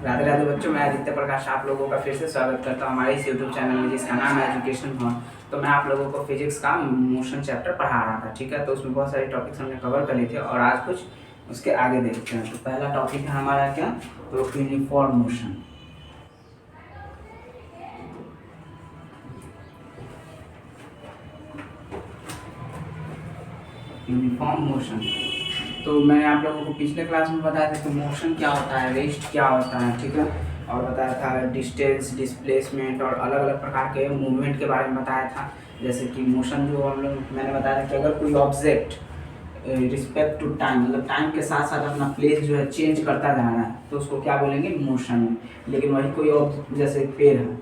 राधे राधे बच्चों, मैं आदित्य प्रकाश आप लोगों का फिर से स्वागत करता हूँ हमारे इस यूट्यूब चैनल में जिसका नाम है एजुकेशन हुआ। तो मैं आप लोगों को फिजिक्स का मोशन चैप्टर पढ़ा रहा था, ठीक है। तो उसमें बहुत सारे टॉपिक्स हमने कवर कर लिए थे और आज कुछ उसके आगे देखते हैं। तो पहला टॉपिक है हमारा क्या, तो यूनिफॉर्म मोशन। यूनिफॉर्म मोशन तो मैंने आप लोगों को पिछले क्लास में बताया था कि मोशन क्या होता है, रेस्ट क्या होता है, ठीक है। और बताया था डिस्टेंस, डिस्प्लेसमेंट और अलग अलग प्रकार के मूवमेंट के बारे में बताया था। जैसे कि मोशन जो हम लोग मैंने बताया था कि अगर कोई ऑब्जेक्ट रिस्पेक्ट टू टाइम, मतलब टाइम के साथ साथ अपना प्लेस जो है चेंज करता जा रहा है तो उसको क्या बोलेंगे, मोशन। लेकिन वही कोई जैसे पेड़ है,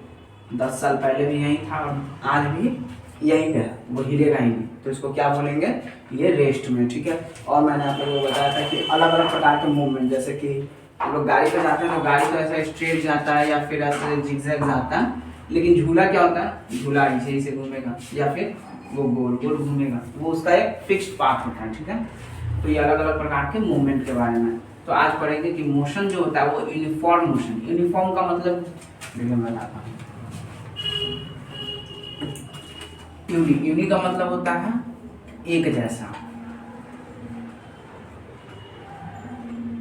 10 साल पहले भी यही था और आज भी यही है, वो हिलेगा ही नहीं, तो इसको क्या बोलेंगे, ये रेस्ट में, ठीक है। और मैंने आप लोगों को बताया था कि अलग अलग प्रकार के मूवमेंट, जैसे कि हम लोग गाड़ी पे जाते हैं तो गाड़ी तो ऐसा स्ट्रेट जाता है या फिर ऐसे जिगजैग जाता है, लेकिन झूला क्या होता है, झूला ऐसे से घूमेगा या फिर वो गोल गोल घूमेगा, वो उसका एक फिक्स्ड पाथ होता है, ठीक है। तो ये अलग अलग प्रकार के मूवमेंट के बारे में तो आज पढ़ेंगे कि मोशन जो होता है वो यूनिफॉर्म मोशन। यूनिफॉर्म का मतलब मैं बताता हूँ। यूनि का मतलब होता है एक जैसा,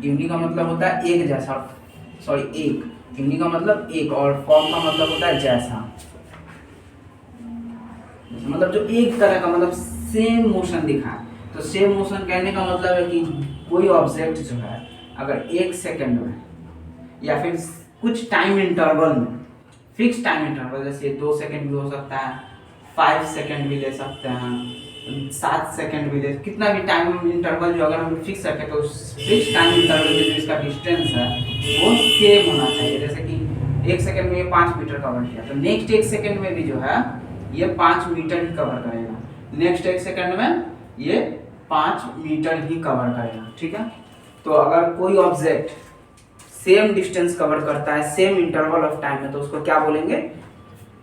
यूनि का मतलब होता है एक जैसा, सॉरी एक, यूनि का मतलब एक और फॉर्म का मतलब होता है जैसा, मतलब जो एक तरह का, मतलब सेम मोशन दिखाए। तो सेम मोशन कहने का मतलब है कि कोई ऑब्जेक्ट जो है अगर 1 सेकंड में या फिर कुछ टाइम इंटरवल में, फिक्स टाइम इंटरवल, जैसे 2 सेकंड भी हो सकता है, 5 सेकंड भी ले सकते हैं, 7 सेकंड भी ले, कितना भी टाइम इंटरवल जो अगर हम फिक्स रखें तो फिक्स टाइम इंटरवल में जो इसका डिस्टेंस है वो सेम होना चाहिए। जैसे कि 1 सेकंड में ये 5 मीटर कवर किया तो नेक्स्ट 1 सेकंड में भी जो है ये 5 मीटर ही कवर करेगा, नेक्स्ट 1 सेकंड में ये 5 मीटर ही कवर करेगा, ठीक है। तो अगर कोई ऑब्जेक्ट सेम डिस्टेंस कवर करता है सेम इंटरवल ऑफ टाइम में तो उसको क्या बोलेंगे,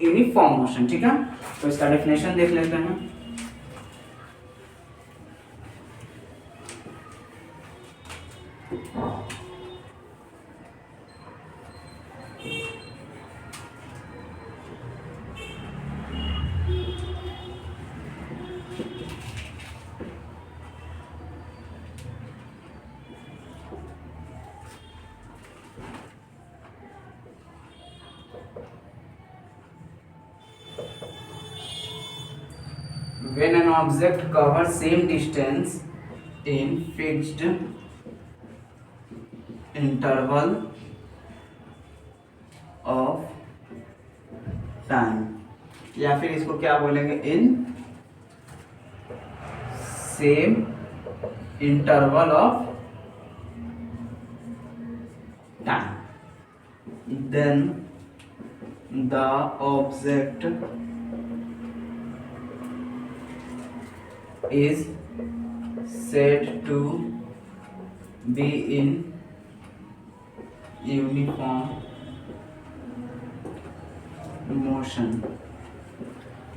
यूनिफॉर्म मोशन, ठीक है। तो इसका डेफिनेशन देख लेते हैं। When an object covers same distance in fixed interval of time, या फिर इसको क्या बोलेंगे, in same interval of time, then the object is said to be in uniform motion।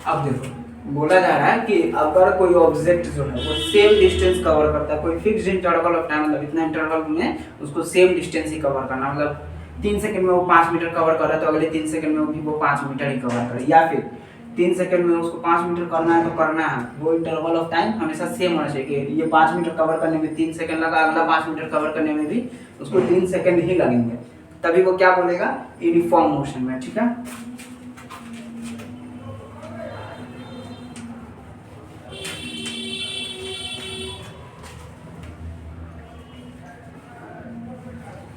अब देखो बोला जा रहा है कि अगर कोई ऑब्जेक्ट जो है वो सेम डिस्टेंस कवर करता है, कोई फिक्स्ड इंटरवल ऑफ टाइम, मतलब इतना इंटरवल में उसको सेम डिस्टेंस ही कवर करना, मतलब 3 सेकंड में वो 5 मीटर कवर कर रहा है तो अगले 3 सेकंड में भी वो 5 मीटर ही कवर करे, या फिर 3 सेकंड में उसको 5 मीटर करना है तो करना है, वो इंटरवल ऑफ टाइम हमेशा सेम होना चाहिए कि ये 5 मीटर कवर करने में 3 सेकंड लगा, अगला 5 मीटर कवर करने में भी उसको 3 सेकंड ही लगेंगे, तभी वो क्या बोलेगा, यूनिफॉर्म मोशन में, ठीक है।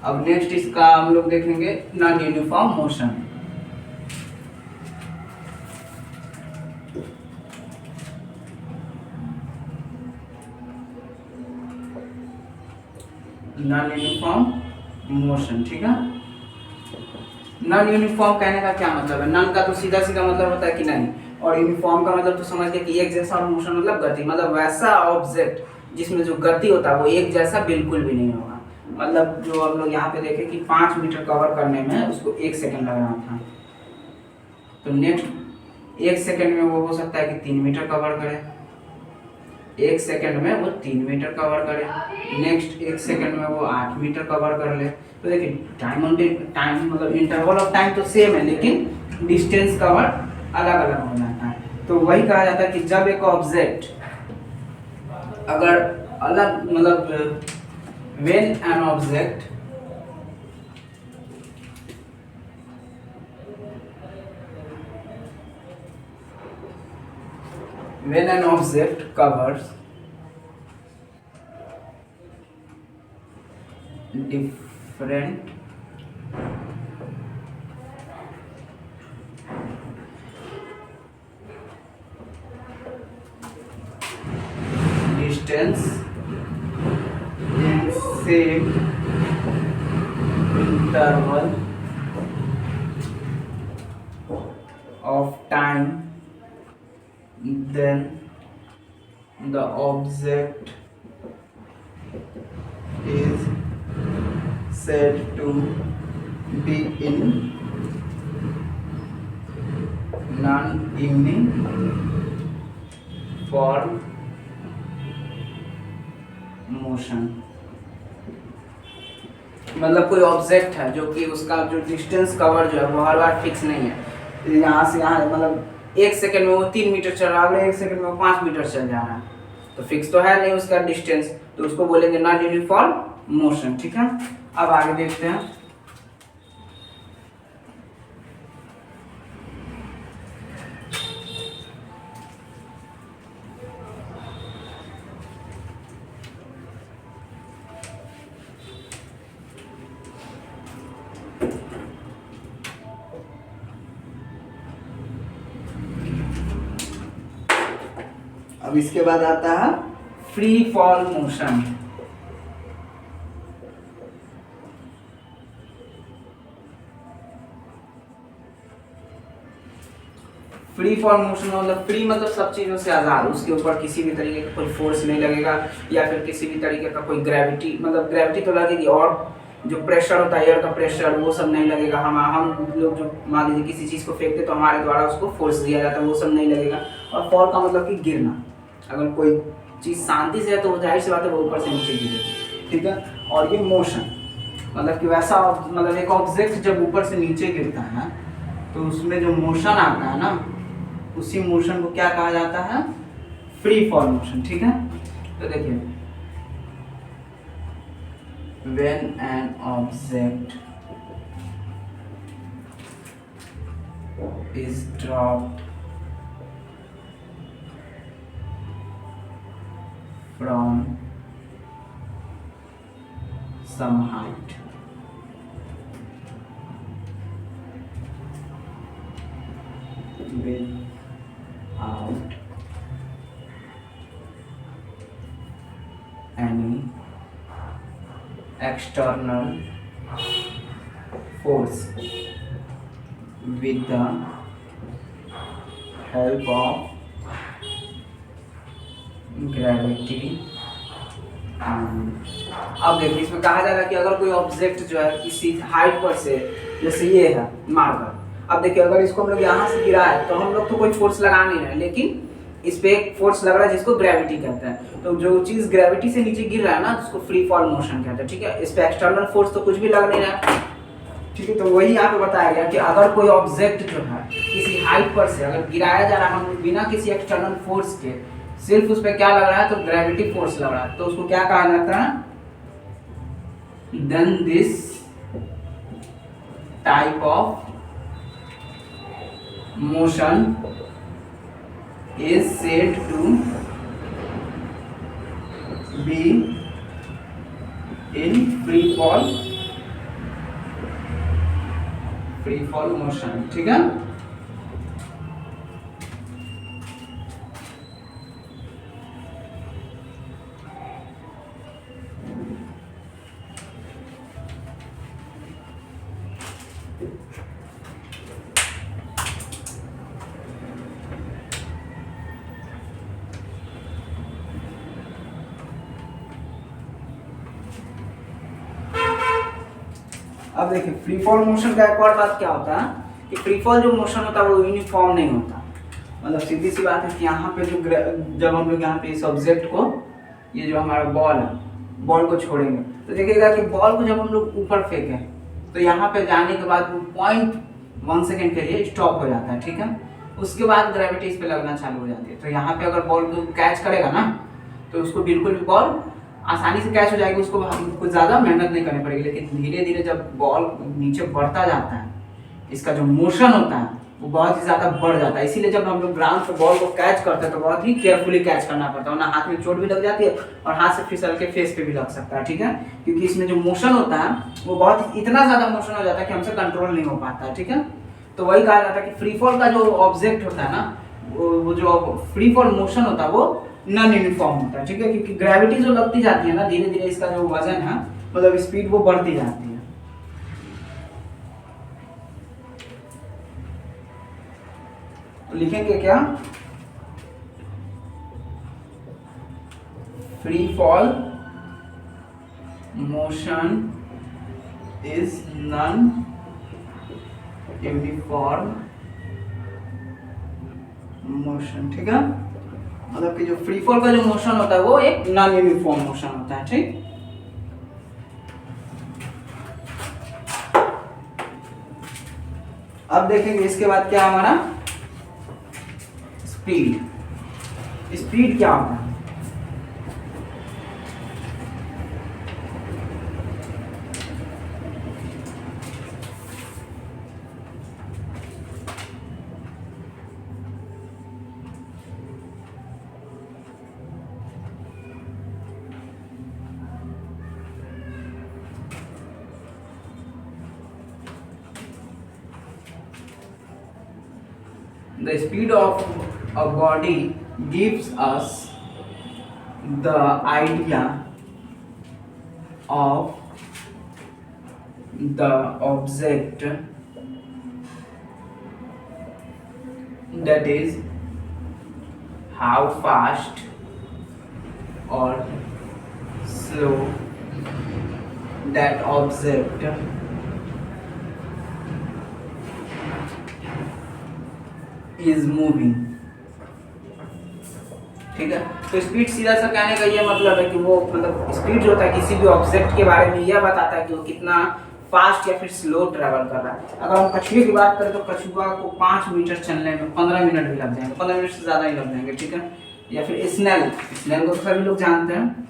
अब नेक्स्ट इसका हम लोग देखेंगे non uniform motion. Non uniform motion, ठीक है। नॉन यूनिफॉर्म कहने का क्या मतलब है, नॉन का तो सीधा सीधा मतलब होता है कि नहीं, और यूनिफॉर्म का मतलब तो समझ गए कि एक जैसा, और मोशन मतलब गति, मतलब वैसा ऑब्जेक्ट जिसमें जो गति होता है वो एक जैसा बिल्कुल भी नहीं होगा। मतलब जो हम लोग यहाँ पे देखें कि 5 मीटर कवर करने में उसको 1 सेकंड लग रहा था, तो नेक्स्ट 1 सेकंड में वो हो सकता है कि 3 मीटर कवर करे, 1 सेकंड में वो 3 मीटर कवर करे, नेक्स्ट 1 सेकंड में वो 8 मीटर कवर कर ले। तो देखिए टाइम मतलब इंटरवल ऑफ टाइम तो सेम है, लेकिन डिस्टेंस कवर अलग अलग हो जाता है। तो वही कहा जाता है कि जब एक ऑब्जेक्ट अगर अलग मतलब when an object covers different distance in same interval of time, then the object is said to be in non-uniform motion। मतलब कोई ऑब्जेक्ट है जो कि उसका जो डिस्टेंस कवर जो है वो हर बार फिक्स नहीं है, यहाँ से यहाँ मतलब 1 सेकंड में वो 3 मीटर चल रहा है, अगले 1 सेकंड में वो 5 मीटर चल जा रहा है, तो फिक्स तो है नहीं उसका डिस्टेंस, तो उसको बोलेंगे नॉन यूनिफॉर्म मोशन। ठीक है, अब आगे देखते हैं। अब इसके बाद आता है free fall motion. Free fall motion मतलब फ्री मतलब सब चीजों से आजाद, उसके ऊपर किसी भी तरीके का कोई फोर्स नहीं लगेगा, या फिर किसी भी तरीके का कोई ग्रेविटी, मतलब ग्रेविटी तो लगेगी और जो प्रेशर होता है एयर का प्रेशर वो सब नहीं लगेगा। हम लोग जो मान लीजिए किसी चीज को फेंकते तो हमारे द्वारा उसको फोर्स दिया जाता है, वो सब नहीं लगेगा। और फॉल का मतलब कि गिरना, अगर कोई चीज शांति से है तो जाहिर सी बात है वो ऊपर से नीचे गिरेगी। ठीक है, और ये मोशन मतलब कि वैसा मतलब एक ऑब्जेक्ट जब ऊपर से नीचे गिरता है ना तो उसमें जो मोशन आता है ना, उसी मोशन को क्या कहा जाता है, फ्री फॉल मोशन। ठीक है, तो देखिए when an object is dropped from some height without any external force, with the help of gravity। अब देखिए इसमें कहा जा रहा है कि अगर कोई ऑब्जेक्ट जो है किसी हाइट पर से, जैसे ये है मार्कर, अब देखिए अगर इसको हम लोग यहाँ से गिराए तो हम लोग तो कोई फोर्स लगा नहीं रहे, लेकिन इस पे एक फोर्स लग रहा है जिसको ग्रेविटी कहते हैं। तो जो चीज ग्रेविटी से नीचे गिर रहा है ना उसको फ्री फॉल मोशन कहते हैं। ठीक है, इस पे एक्सटर्नल फोर्स तो कुछ भी लग नहीं रहा है। ठीक है, तो वही यहाँ पे बताया गया कि अगर कोई ऑब्जेक्ट जो है किसी हाइट पर से अगर गिराया जा रहा है हम बिना किसी एक्सटर्नल फोर्स के, सिर्फ उस पे क्या लग रहा है, तो ग्रेविटी फोर्स लग रहा है, तो उसको क्या कहा जाता है, then this type of motion is said to be in free fall motion। ठीक है, अब देखिए फ्री फॉल मोशन का एक और बात क्या होता है कि फ्री फॉल जो मोशन होता है वो यूनिफॉर्म नहीं होता, मतलब सीधी सी बात है कि यहाँ पे जो जब हम लोग यहाँ पे इस ऑब्जेक्ट को, ये जो हमारा बॉल है, बॉल को छोड़ेंगे तो देखिएगा कि बॉल को जब हम लोग ऊपर फेंकें तो यहाँ पे जाने के बाद वो 0.1 सेकेंड के लिए स्टॉप हो जाता है, ठीक है। उसके बाद ग्रेविटी इस पे लगना चालू हो जाती है। तो यहाँ पे अगर बॉल को कैच करेगा ना तो उसको बिल्कुल भी बॉल आसानी से कैच हो जाएगी, उसको कुछ ज़्यादा मेहनत नहीं करनी पड़ेगी। लेकिन धीरे धीरे जब बॉल नीचे बढ़ता जाता है, इसका जो मोशन होता है वो बहुत ही ज़्यादा बढ़ जाता है। इसीलिए जब हम लोग ग्राउंड पे बॉल को कैच करते हैं तो बहुत ही केयरफुली कैच करना पड़ता है, वरना हाथ में चोट भी लग जाती है और हाथ से फिसल के फेस पे भी लग सकता है, ठीक है। क्योंकि इसमें जो मोशन होता है वो बहुत इतना ज़्यादा मोशन हो जाता है कि हमसे कंट्रोल नहीं हो पाता है, ठीक है। तो वही कहा जाता है कि फ्री फॉल का जो ऑब्जेक्ट होता है ना, वो जो फ्री फॉल मोशन होता है वो नॉन यूनिफॉर्म होता है, ठीक है। क्योंकि ग्रेविटी जो लगती जाती है ना, धीरे धीरे इसका जो वजन है, मतलब स्पीड वो बढ़ती जाती है। तो लिखेंगे क्या, free fall motion is non uniform motion, ठीक है। मतलब कि जो फ्री फॉल का जो मोशन होता है वो एक नॉन यूनिफॉर्म मोशन होता है, ठीक। अब देखेंगे इसके बाद क्या हमारा स्पीड। स्पीड क्या होता है, the speed of a body gives us the idea of the object that is how fast or slow that object is moving, ठीक है। तो स्पीड सीधा सा कहने का ये मतलब है कि वो मतलब स्पीड जो होता है किसी भी ऑब्जेक्ट के बारे में यह बताता है कि वो कितना फास्ट या फिर स्लो ट्रैवल कर रहा है। अगर हम कछुए की बात करें तो कछुआ को 5 मीटर चलने में 15 मिनट भी लग जाएंगे, 15 मिनट से ज़्यादा ही लग जाएंगे, ठीक है। या फिर स्नेल को तो सभी लोग जानते हैं,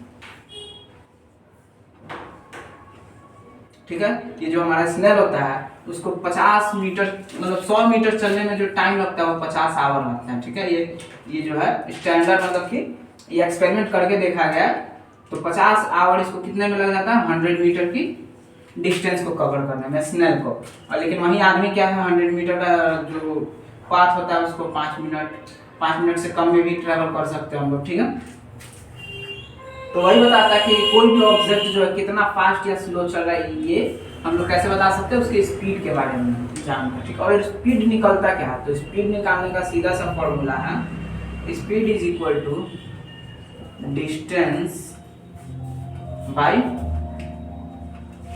ठीक है। ये जो हमारा स्नेल होता है उसको 50 मीटर मतलब 100 मीटर चलने में जो टाइम लगता है वो 50 आवर लगता है, ठीक है। ये जो है स्टैंडर्ड मतलब कि ये एक्सपेरिमेंट करके देखा गया है। तो 50 आवर इसको कितने में लग जाता है, 100 मीटर की डिस्टेंस को कवर करने में स्नेल को। और लेकिन वहीं आदमी क्या है 100 मीटर का जो पाथ होता है उसको 5 मिनट से कम में भी ट्रैवल कर सकते हैं हम लोग, ठीक है। तो वही बताता है कि कोई भी ऑब्जेक्ट जो है कितना फास्ट या स्लो चल रहा है, ये हम लोग कैसे बता सकते हैं, उसके स्पीड के बारे में जानकर, ठीक है। और स्पीड निकलता क्या है, तो स्पीड निकालने का सीधा सा फॉर्मूला है, speed is equal to distance by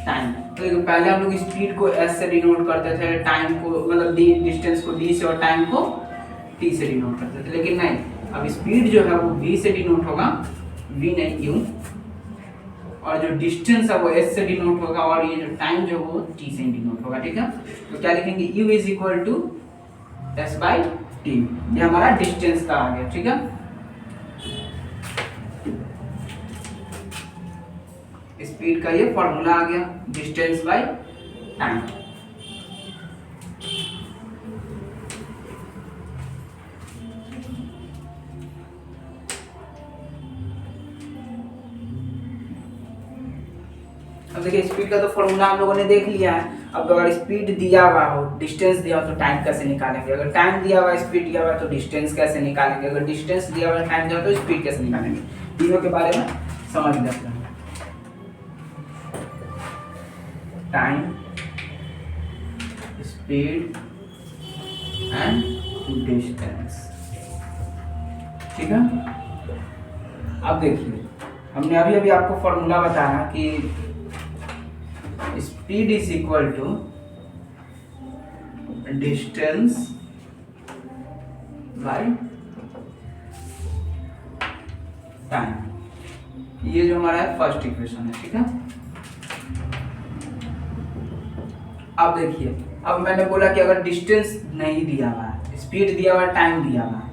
time. तो पहले हम लोग स्पीड को एस से डिनोट करते थे, टाइम को मतलब डिस्टेंस को डी से और टाइम को टी से डिनोट करते थे, लेकिन नहीं, अब स्पीड जो है वो वी से डिनोट होगा, वी नहीं यू, और जो डिस्टेंस है वो एस से डिनोट होगा, और ये जो टाइम जो वो टी से डिनोट होगा, ठीक है। तो क्या लिखेंगे, U is equal to S by T, ये हमारा डिस्टेंस का आ गया, ठीक है। स्पीड का ये फॉर्मूला आ गया, डिस्टेंस बाय टाइम। अब देखिए स्पीड का तो फॉर्मूला हम लोगों ने देख लिया है। अब अगर स्पीड दिया हुआ हो, डिस्टेंस दिया हो, तो टाइम कैसे निकालेंगे। अगर टाइम दिया हुआ, स्पीड दिया हुआ तो डिस्टेंस कैसे निकालेंगे। अगर डिस्टेंस दिया हुआ, टाइम दिया हुआ तो स्पीड कैसे निकालेंगे। तीनों के बारे में समझ लेते हैं। टाइम, स्पीड एंड डिस्टेंस, ठीक है। अब देखिए हमने अभी आपको फॉर्मूला बताया कि speed is equal to distance by time. ये जो हमारा है फर्स्ट इक्वेशन है, ठीक है। अब देखिए, अब मैंने बोला कि अगर डिस्टेंस नहीं दिया हुआ है, स्पीड दिया हुआ है, टाइम दिया हुआ है,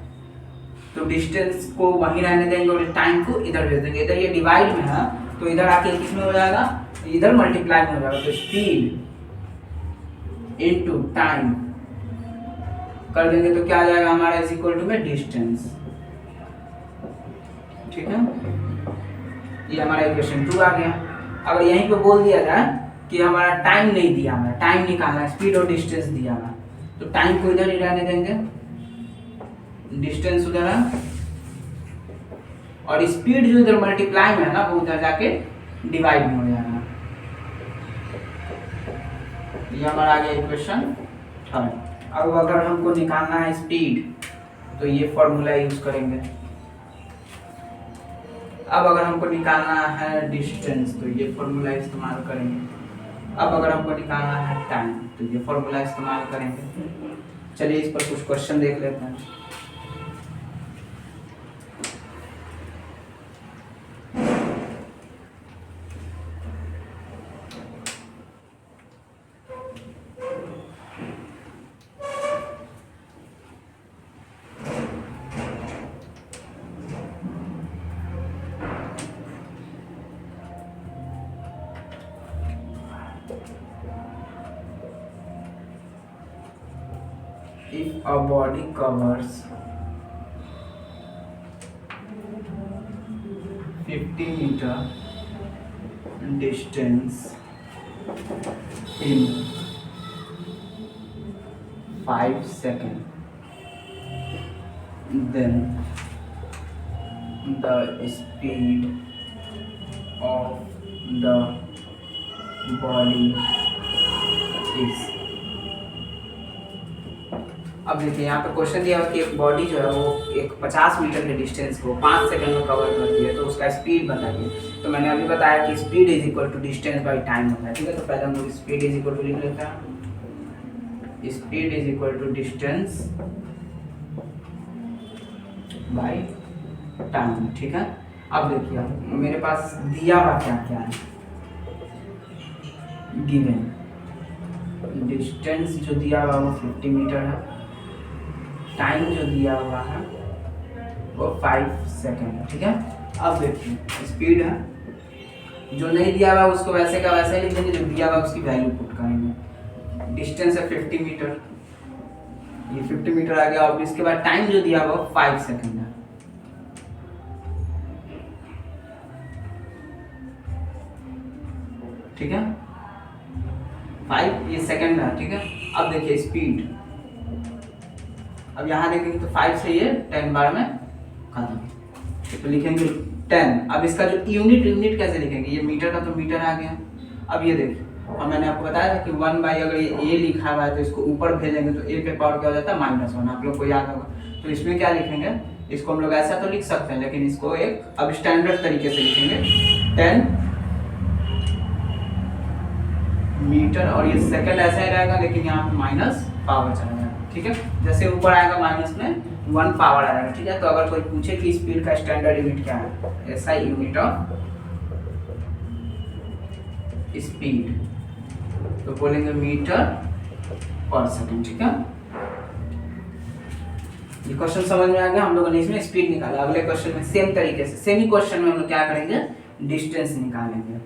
तो डिस्टेंस को वहीं रहने देंगे और टाइम को इधर भेज देंगे। इधर ये डिवाइड में है तो इधर आके किस में हो जाएगा, इधर मल्टीप्लाई में हो जाएगा। तो स्पीड इनटू टाइम कर देंगे तो क्या आ जाएगा हमारा, इज इक्वल टू में डिस्टेंस, ठीक है। ये हमारा इक्वेशन 2 आ गया। अगर यहीं पे बोल दिया जाए कि हमारा टाइम नहीं दिया है, टाइम निकालना है, स्पीड और डिस्टेंस दिया है, तो टाइम को इधर ही रहने देंगे, डिस्टेंस उधर है, और स्पीड जो इधर मल्टीप्लाई में है ना वो उधर जाके डिवाइड में हो जाएगा। ये हमारा आ गया इक्वेशन 3। अब अगर हमको निकालना है स्पीड तो ये फॉर्मूला यूज करेंगे। अब अगर हमको निकालना है डिस्टेंस तो ये फॉर्मूला इस्तेमाल करेंगे। अब अगर हमको निकालना है टाइम तो ये फॉर्मूला इस्तेमाल करेंगे। चलिए इस पर कुछ क्वेश्चन देख लेते हैं। If a body covers 50 meter distance in 5 seconds, then the speed of the body is। अब देखिए यहाँ पर क्वेश्चन दिया हुआ कि एक बॉडी जो है वो एक 50 मीटर के डिस्टेंस को 5 सेकंड में कवर करती है, तो उसका स्पीड बताइए। तो मैंने अभी बताया कि speed is equal to distance by time होता है, ठीक है। तो पहले हम लोग स्पीड इज इक्वल टू लिख लेते हैं, speed is equal to distance by time, ठीक है। अब देखिए मेरे पास दिया हुआ क्या क्या है, गिवन डिस्टेंस जो दिया हुआ वो 50 मीटर है, टाइम जो दिया हुआ है वो 5 सेकेंड है, ठीक है। अब देखिए स्पीड है, जो नहीं दिया हुआ उसको वैसे का वैसे ही लिख देंगे, जो दिया हुआ उसकी वैल्यू पुट करेंगे। डिस्टेंस है 50 मीटर, ये 50 मीटर आ गया। और इसके बाद टाइम जो दिया हुआ 5 सेकेंड है, ठीक है। 5 ये सेकेंड है, ठीक है। अब देखिए स्पीड, अब यहाँ देखेंगे तो 5 से ये 10 बार में खत्म, तो लिखेंगे 10। अब इसका जो यूनिट कैसे लिखेंगे, ये मीटर का तो मीटर आ गया। अब ये देखिए, और मैंने आपको बताया था कि 1 बाई अगर ये a लिखा हुआ है तो इसको ऊपर भेजेंगे तो a पे पावर क्या हो जाता है -1, आप लोग को याद होगा। तो इसमें क्या लिखेंगे, इसको हम लोग ऐसा तो लिख सकते हैं, लेकिन इसको एक अब स्टैंडर्ड तरीके से लिखेंगे 10 मीटर, और ये सेकंड ऐसा ही रहेगा, लेकिन यहाँ पे माइनस पावर चला जाएगा, ठीक है। जैसे ऊपर आएगा माइनस में 1 पावर आ जाएगा, ठीक है। तो अगर कोई पूछे कि स्पीड का स्टैंडर्ड यूनिट क्या है, ऐसा यूनिट ऑफ स्पीड, तो बोलेंगे मीटर पर सेकंड, ठीक है। ये क्वेश्चन समझ में आ गया, हम लोगों ने इसमें स्पीड निकाला। अगले क्वेश्चन में सेम तरीके से, सेम ही क्वेश्चन में हम लोग क्या करेंगे, डिस्टेंस निकालेंगे।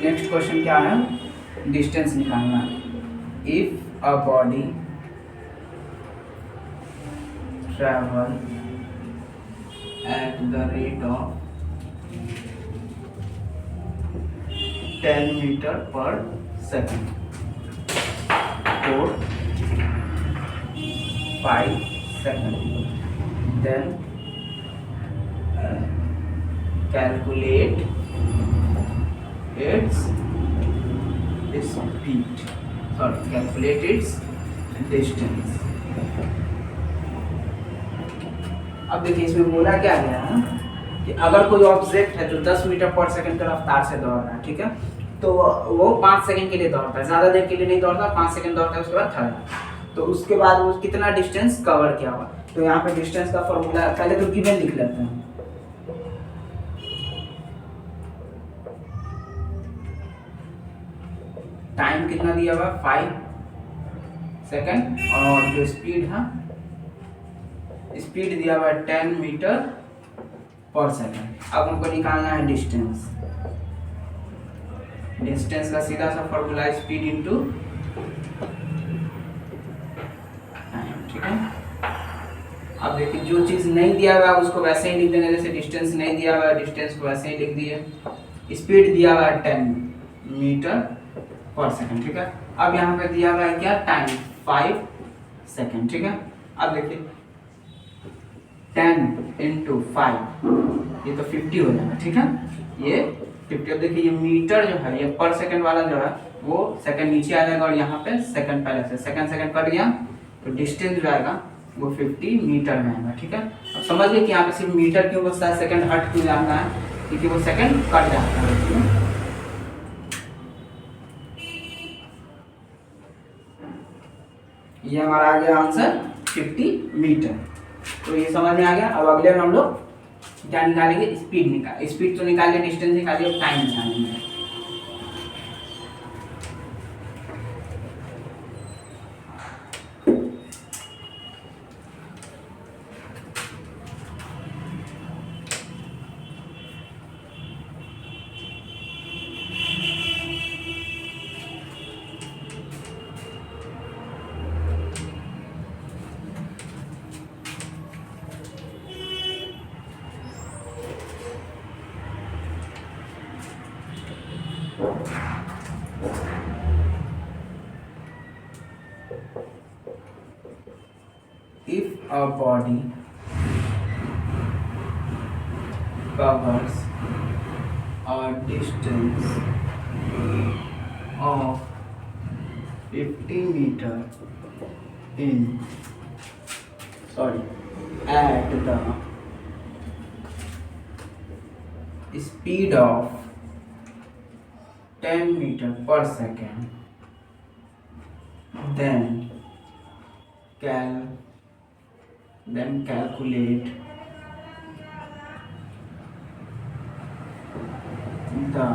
नेक्स्ट क्वेश्चन क्या है, डिस्टेंस निकालना। If a body travel at the rate of 10 metre per second for 5 seconds, then calculate its speed, sorry, calculate its distance। अब देखिए इसमें बोला क्या गया है कि अगर कोई ऑब्जेक्ट है जो 10 मीटर पर सेकंड की रफ्तार से दौड़ रहा है, ठीक है, तो वो 5 सेकंड के लिए दौड़ता है, ज़्यादा देर के लिए नहीं दौड़ता, 5 सेकंड दौड़ता है, उसके बाद थर्ड, तो उसके बाद वो कितना डिस्टेंस कवर किया हुआ। तो यहाँ पे डिस्टेंस का फॉर्मूला पहले तो गिवन लिख लेते हैं। टाइम कितना दिया हुआ 5 सेकंड, और जो स्पीड है, स्पीड दिया हुआ है 10 मीटर पर सेकंड। अब हमको निकालना है डिस्टेंस। डिस्टेंस का सीधा सा फॉर्मूला स्पीड इनटू टाइम, ठीक है। अब देखिए जो चीज नहीं दिया हुआ है उसको वैसे ही लिख देंगे, जैसे डिस्टेंस नहीं दिया हुआ है, डिस्टेंस को वैसे ही लिख दिए। स्पीड दिया हुआ है 10 मीटर पर सेकंड, ठीक है। अब यहाँ पे दिया हुआ है क्या, टाइम 5 सेकंड, ठीक है। अब देखिए 10 इंटू 5, ये तो 50 हो जाएगा, ठीक है, ये 50। अब देखिए ये मीटर जो है, ये पर सेकंड वाला जो है वो सेकंड नीचे आ जाएगा, और यहाँ पे सेकंड पहले से सेकंड कट गया, तो डिस्टेंस जो आएगा वो 50 मीटर में आएगा, ठीक है। अब समझ गए कि यहाँ पे सिर्फ मीटर क्यों बचता है, सेकंड हट क्यों जाता है, क्योंकि वो सेकंड कट जाता है। ये हमारा आ गया आंसर 50 मीटर। तो ये समझ में आ गया। अब अगले में हम लोग क्या निकालेंगे, स्पीड स्पीड तो निकालिए, डिस्टेंस निकालिए, और टाइम निकालेंगे। If a body covers a distance of 50 meter in at the speed of 10 meter per second, then calculate the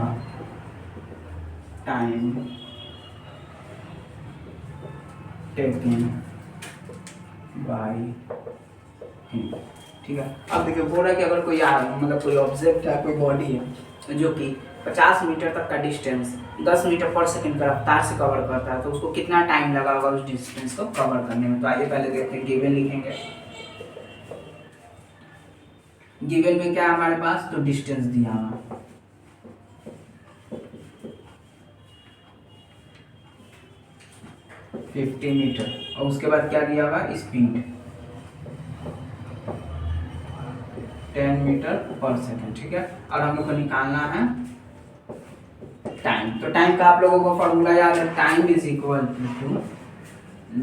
time taken by him, ठीक है। अब देखिए बोल रहा है कि अगर कोई मतलब कोई ऑब्जेक्ट है, कोई बॉडी है जो कि 50 मीटर तक का डिस्टेंस 10 मीटर पर सेकंड का रफ्तार से कवर करता है, तो उसको कितना टाइम लगा होगा उस डिस्टेंस को कवर करने में। तो आइए पहले देखते हैं, गिवन लिखेंगे। गिवन में क्या है हमारे पास, तो डिस्टेंस दिया हुआ 50 मीटर, और उसके बाद क्या दिया हुआ, स्पीड 10 मीटर पर सेकंड, ठीक है। और हम लोग को निकालना है टाइम। तो टाइम का आप लोगों को फॉर्मूला याद है, time is equal to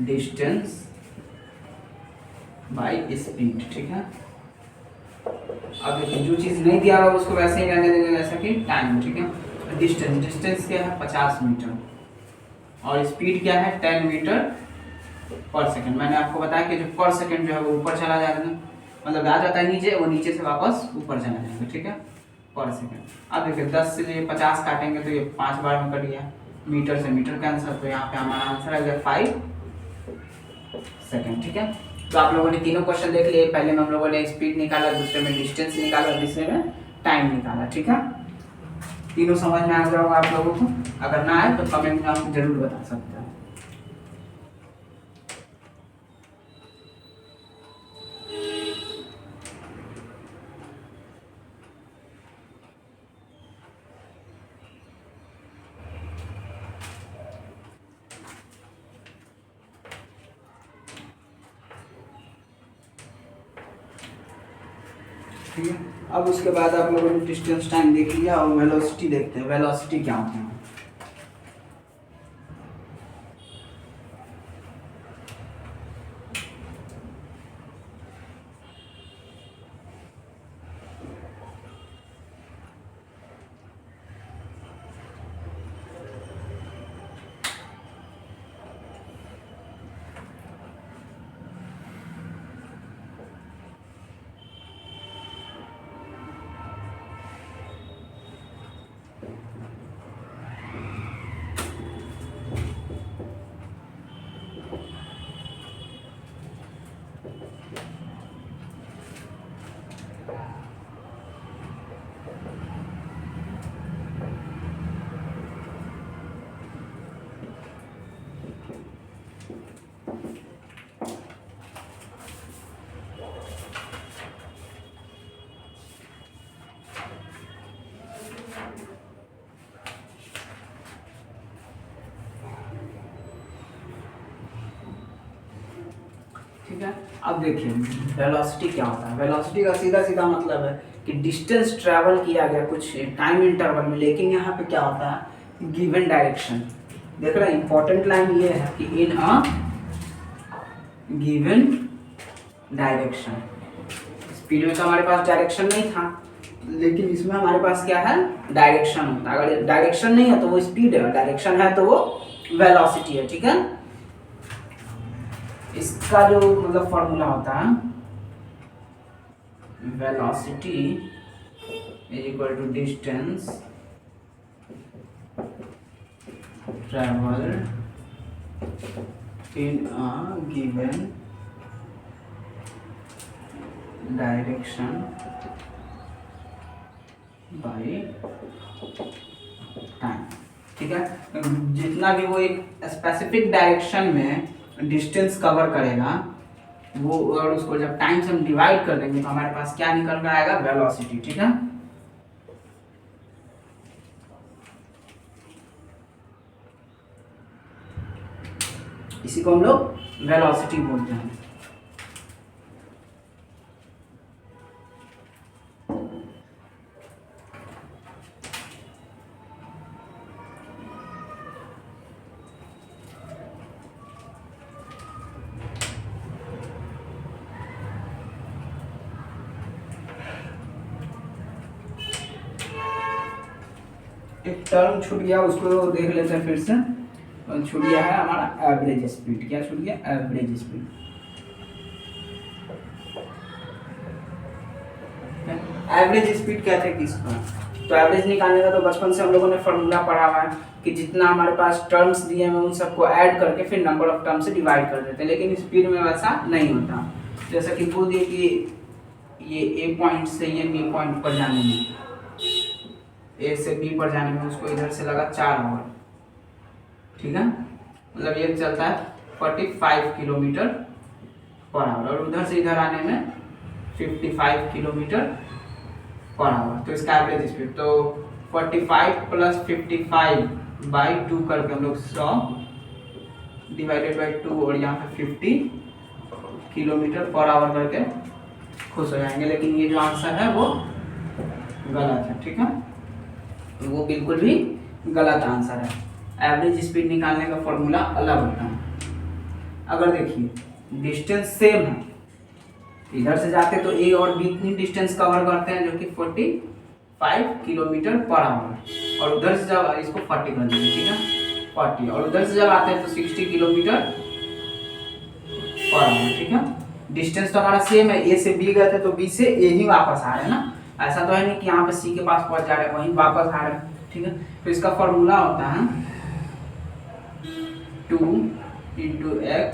distance by speed, ठीक है। अब देखिए जो चीज नहीं दिया हुआ उसको वैसे ही रहने देंगे जैसा कि टाइम, ठीक है। डिस्टेंस क्या है 50 मीटर, और स्पीड क्या है 10 मीटर पर सेकंड। मैंने आपको बताया कि जो पर सेकंड जो है वो ऊपर चला जाएगा, मतलब आ जाता है नीचे, वो नीचे से वापस ऊपर चला जाएगा, ठीक है, पर सेकंड। अब देखिए 10 से ये 50 काटेंगे तो ये 5 बार में कट गया, मीटर से मीटर कैंसर, तो यहाँ पे हमारा आंसर आ गया 5 सेकंड, ठीक है। तो आप लोगों ने तीनों क्वेश्चन देख लिए। पहले में हम लोगों ने स्पीड निकाला, दूसरे में डिस्टेंस निकाला, तीसरे में टाइम निकाला, ठीक है। तीनों समझ में आ गया होगा आप लोगों को। अगर ना आए तो कमेंट में आप जरूर बता सकते हैं। ठीक है। अब उसके बाद आप लोगों ने डिस्टेंस टाइम देख लिया और वेलोसिटी देखते हैं, वेलोसिटी क्या होता है। ठीक है। अब देखिए वेलोसिटी क्या होता है। वेलोसिटी का सीधा सीधा मतलब है कि डिस्टेंस ट्रैवल किया गया कुछ टाइम इंटरवल में, लेकिन यहाँ पे क्या होता है गिवन डायरेक्शन। देख रहे हैं इंपॉर्टेंट लाइन ये है कि इन अ गिवन डायरेक्शन। स्पीड में तो हमारे पास डायरेक्शन नहीं था, लेकिन इसमें हमारे पास क्या है डायरेक्शन होता है। अगर डायरेक्शन नहीं है तो वो स्पीड है, डायरेक्शन है तो वो वेलोसिटी है। ठीक है। इसका जो मतलब फॉर्मूला होता है velocity is equal to distance travelled in a given direction by time. ठीक है। जितना भी वो एक स्पेसिफिक डायरेक्शन में डिस्टेंस कवर करेगा वो, और उसको जब टाइम से हम डिवाइड कर देंगे तो हमारे पास क्या निकल कर आएगा वेलोसिटी। ठीक है। इसी को हम लोग वेलोसिटी बोलते हैं। एक टर्म छूट गया, उसको देख लेते हैं फिर से। छूट गया है हमारा एवरेज स्पीड। क्या छूट गया? Average speed. एवरेज स्पीड कहते हैं किसको? तो एवरेज निकालने का तो बचपन से हम लोगों ने फॉर्मूला पढ़ा हुआ है कि जितना हमारे पास टर्म्स दिए हैं उन सबको ऐड करके फिर नंबर ऑफ टर्म से डिवाइड कर देते हैं, लेकिन स्पीड में वैसा नहीं होता। जैसा कि बोल दिए कि ये ए पॉइंट से ये बी पॉइंट पर जाने में, ए से बी पर जाने में उसको इधर से लगा 4 आवर। ठीक है। मतलब ये चलता है 45 किलोमीटर पर आवर, और उधर से इधर आने में 55 किलोमीटर पर आवर। तो इसका एवरेज स्पीड तो 45 प्लस 55 बाई 2 करके हम लोग 100 डिवाइडेड बाई 2 और यहाँ पे 50 किलोमीटर पर आवर करके खुश हो जाएंगे। लेकिन ये जो आंसर है वो गलत है। ठीक है। वो बिल्कुल भी गलत आंसर है। एवरेज स्पीड निकालने का फॉर्मूला अलग होता है। अगर देखिए डिस्टेंस सेम है, इधर से जाते तो ए और बी इतनी डिस्टेंस कवर करते हैं जो कि 45 किलोमीटर पर आवर, और उधर से जब इसको 40 कर देंगे। ठीक है 40, और उधर से जब आते हैं तो 60 किलोमीटर पर आवर। ठीक है। डिस्टेंस तो हमारा सेम है, ए से बी गए थे तो बी से ए ही वापस आ रहे हैं ना, ऐसा तो है नहीं कि यहाँ पे सी के पास पहुंच जा रहे हैं वहीं वापस आ रहे हैं। ठीक है। तो इसका फॉर्मूला होता है 2 × x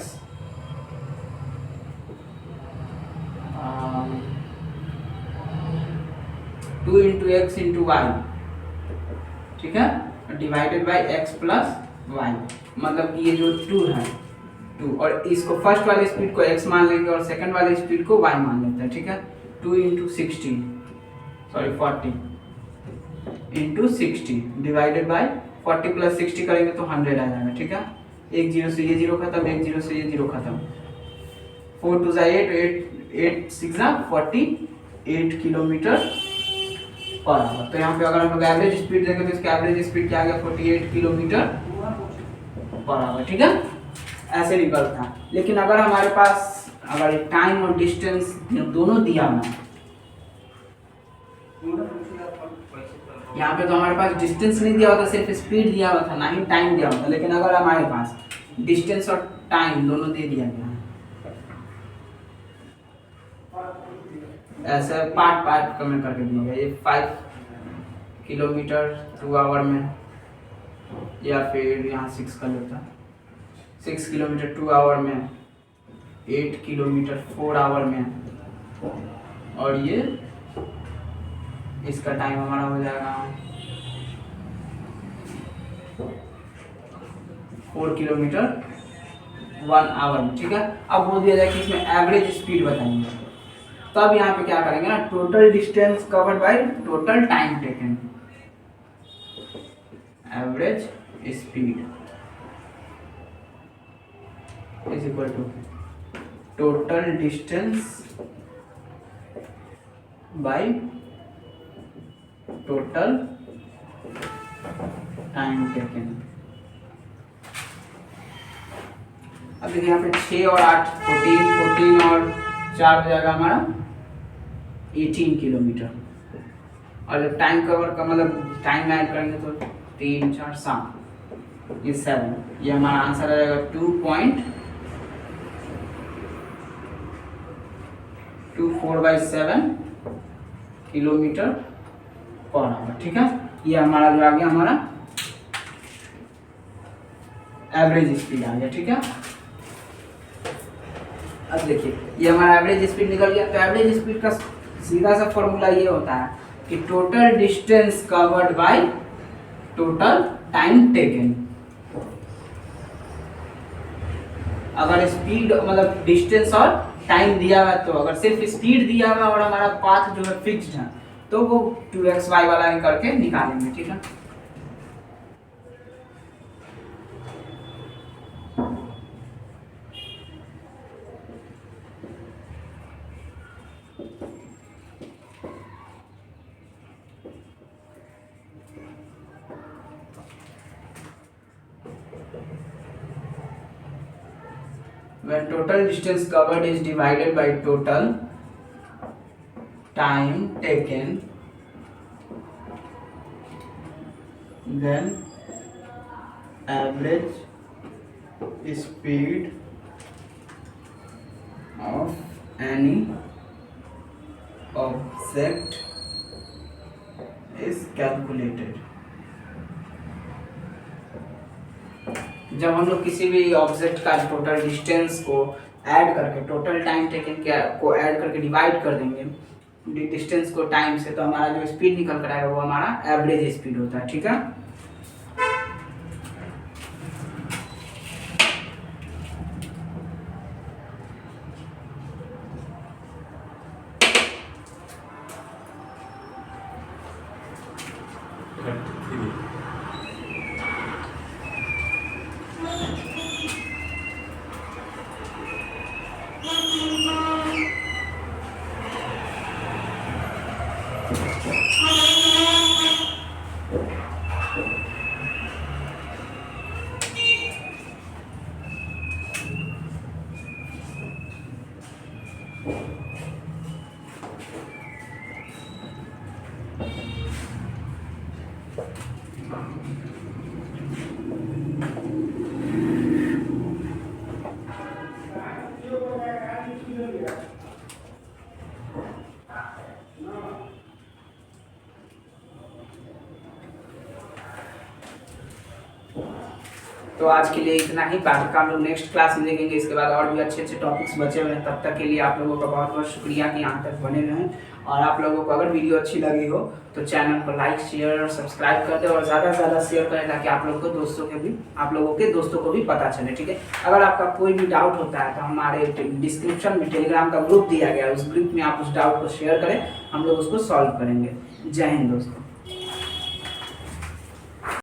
2 × x × y। ठीक है। Divided by x plus y. मतलब कि ये जो 2 है 2, और इसको फर्स्ट वाले स्पीड को x मान लेंगे और सेकंड वाले स्पीड को y मान लेते हैं। ठीक है। 2 × 60 सॉरी 40 × 60 डिवाइडेड बाई 40 प्लस 60 करेंगे तो 100 आ जाएगा। ठीक है। एक जीरो से ये जीरो खत्म, एक जीरो से ये जीरो खत्म। 4 2 8 8 6 40 48 किलोमीटर पर आवर। तो यहाँ पे अगर हम लोग एवरेज स्पीड देखें तो इसका एवरेज स्पीड क्या आ गया 48 किलोमीटर पर आवर। ठीक है, ऐसे निकलता है। लेकिन अगर हमारे पास अगर टाइम और डिस्टेंस दोनों दिया हुआ है, यहाँ पे तो हमारे पास डिस्टेंस नहीं दिया होता, सिर्फ स्पीड दिया हुआ था, ना ही टाइम दिया हुआ था। लेकिन अगर हमारे पास डिस्टेंस और टाइम दोनों दे दिया गया है, ऐसे पार्ट पार्ट कमेंट करके दिया गया, ये 5 किलोमीटर 2 आवर में, या फिर यहाँ 6 कर लेता, 6 किलोमीटर 2 आवर में, 8 किलोमीटर 4 आवर में, और ये इसका टाइम हमारा हो जाएगा 4 किलोमीटर 1 आवर में। ठीक है, अब बोल दिया जाए कि इसमें एवरेज स्पीड बताएंगे, तो अब यहाँ पे क्या करेंगे ना, total distance covered by total time taken, average speed is equal to total distance by total time taken. अब देखिए यहाँ पे 6 और 8 14 और 4 हो जाएगा हमारा 18 किलोमीटर, और जब टाइम कवर का मतलब टाइम ऐड करेंगे तो 3 4 7, ये 7, ये हमारा आंसर आ जाएगा 2.24/7 किलोमीटर पर आवर। ठीक है, ये हमारा जो आ गया हमारा एवरेज स्पीड आ गया। ठीक है, अब देखिए ये हमारा एवरेज स्पीड निकल गया। तो एवरेज स्पीड का सीधा सा फॉर्मूला ये होता है कि total distance covered by total time taken. अगर स्पीड मतलब डिस्टेंस और टाइम दिया हुआ है, तो अगर सिर्फ स्पीड दिया हुआ और हमारा पाथ जो है फिक्स्ड है, तो वो 2xy वाला ही करके निकालेंगे। ठीक है, when total distance covered is divided by total time taken, then average speed of any object is calculated। जब हम लोग किसी भी ऑब्जेक्ट का टोटल डिस्टेंस को ऐड करके टोटल टाइम टेकन को ऐड करके डिवाइड कर देंगे डिस्टेंस को टाइम से, तो हमारा जो स्पीड निकल कर आएगा वो हमारा एवरेज स्पीड होता है। ठीक है, तो आज के लिए इतना ही, बाकी का हम लोग नेक्स्ट क्लास में देखेंगे। इसके बाद और भी अच्छे अच्छे टॉपिक्स बचे हुए हैं। तब तक के लिए आप लोगों का बहुत बहुत शुक्रिया कि यहाँ तक बने रहें। और आप लोगों को अगर वीडियो अच्छी लगी हो तो चैनल को लाइक शेयर और सब्सक्राइब कर दें, और ज़्यादा से ज़्यादा शेयर करें, ताकि आप लोगों के दोस्तों को भी पता चले। ठीक है, अगर आपका कोई भी डाउट होता है तो हमारे डिस्क्रिप्शन में टेलीग्राम का ग्रुप दिया गया है, उस ग्रुप में आप उस डाउट को शेयर करें, हम लोग उसको सॉल्व करेंगे। जय हिंद दोस्तों।